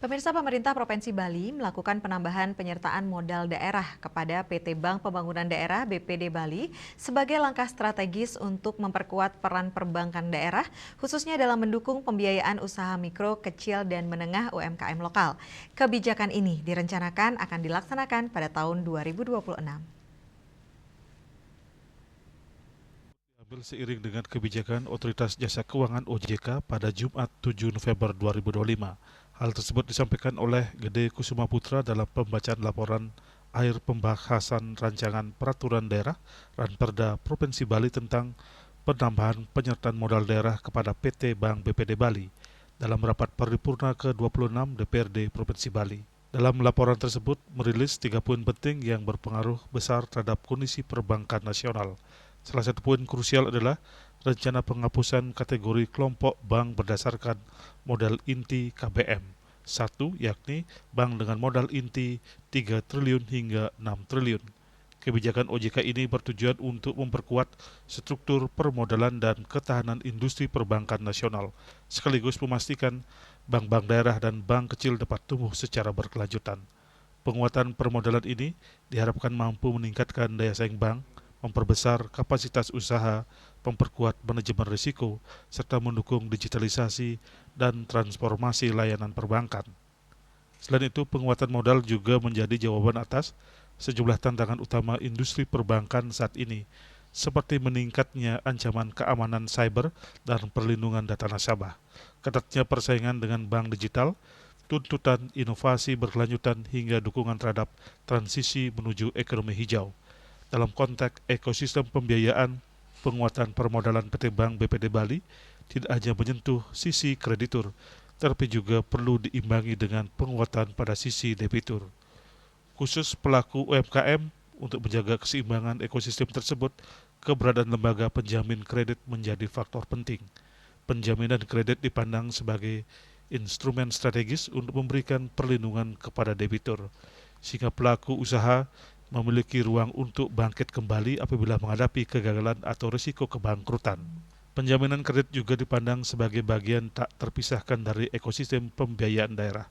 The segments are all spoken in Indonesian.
Pemirsa, pemerintah Provinsi Bali melakukan penambahan penyertaan modal daerah kepada PT Bank Pembangunan Daerah (BPD Bali) sebagai langkah strategis untuk memperkuat peran perbankan daerah, khususnya dalam mendukung pembiayaan usaha mikro, kecil, dan menengah UMKM lokal. Kebijakan ini direncanakan akan dilaksanakan pada tahun 2026. Ambil seiring dengan kebijakan Otoritas Jasa Keuangan (OJK) pada Jumat 7 November 2025. Hal tersebut disampaikan oleh Gede Kusuma Putra dalam pembacaan laporan akhir pembahasan rancangan peraturan daerah Ranperda Provinsi Bali tentang penambahan penyertaan modal daerah kepada PT Bank BPD Bali dalam rapat paripurna ke-26 DPRD Provinsi Bali. Dalam laporan tersebut merilis 3 poin penting yang berpengaruh besar terhadap kondisi perbankan nasional. Salah satu poin krusial adalah rencana penghapusan kategori kelompok bank berdasarkan modal inti KBM. 1, yakni bank dengan modal inti 3 triliun hingga 6 triliun. Kebijakan OJK ini bertujuan untuk memperkuat struktur permodalan dan ketahanan industri perbankan nasional, sekaligus memastikan bank-bank daerah dan bank kecil dapat tumbuh secara berkelanjutan. Penguatan permodalan ini diharapkan mampu meningkatkan daya saing bank, memperbesar kapasitas usaha, memperkuat manajemen risiko, serta mendukung digitalisasi dan transformasi layanan perbankan. Selain itu, penguatan modal juga menjadi jawaban atas sejumlah tantangan utama industri perbankan saat ini, seperti meningkatnya ancaman keamanan cyber dan perlindungan data nasabah, ketatnya persaingan dengan bank digital, tuntutan inovasi berkelanjutan hingga dukungan terhadap transisi menuju ekonomi hijau. Dalam konteks ekosistem pembiayaan, penguatan permodalan PT Bank BPD Bali tidak hanya menyentuh sisi kreditur, tapi juga perlu diimbangi dengan penguatan pada sisi debitur. Khusus pelaku UMKM, untuk menjaga keseimbangan ekosistem tersebut, keberadaan lembaga penjamin kredit menjadi faktor penting. Penjaminan kredit dipandang sebagai instrumen strategis untuk memberikan perlindungan kepada debitur, sehingga pelaku usaha memiliki ruang untuk bangkit kembali apabila menghadapi kegagalan atau risiko kebangkrutan. Penjaminan kredit juga dipandang sebagai bagian tak terpisahkan dari ekosistem pembiayaan daerah.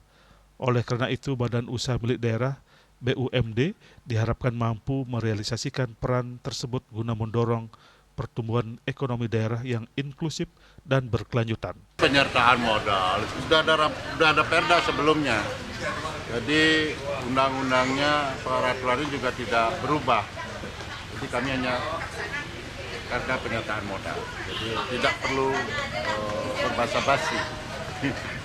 Oleh karena itu, Badan Usaha Milik Daerah (BUMD) diharapkan mampu merealisasikan peran tersebut guna mendorong pertumbuhan ekonomi daerah yang inklusif dan berkelanjutan. Penyertaan modal sudah ada perda sebelumnya, jadi undang-undangnya, peraturannya juga tidak berubah. Jadi kami hanya karena penyertaan modal, jadi tidak perlu berbasa-basi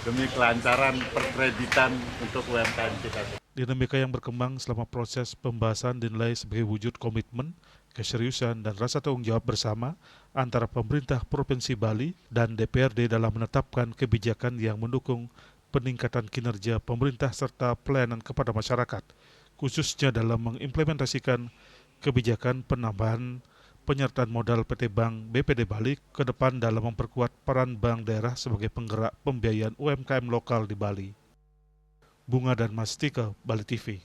demi kelancaran perkreditan untuk UMKM kita. Dinamika yang berkembang selama proses pembahasan dinilai sebagai wujud komitmen, keseriusan, dan rasa tanggung jawab bersama antara pemerintah Provinsi Bali dan DPRD dalam menetapkan kebijakan yang mendukung peningkatan kinerja pemerintah serta pelayanan kepada masyarakat, khususnya dalam mengimplementasikan kebijakan penambahan penyertaan modal PT Bank BPD Bali ke depan dalam memperkuat peran bank daerah sebagai penggerak pembiayaan UMKM lokal di Bali. Bunga dan Mastika, Bali TV.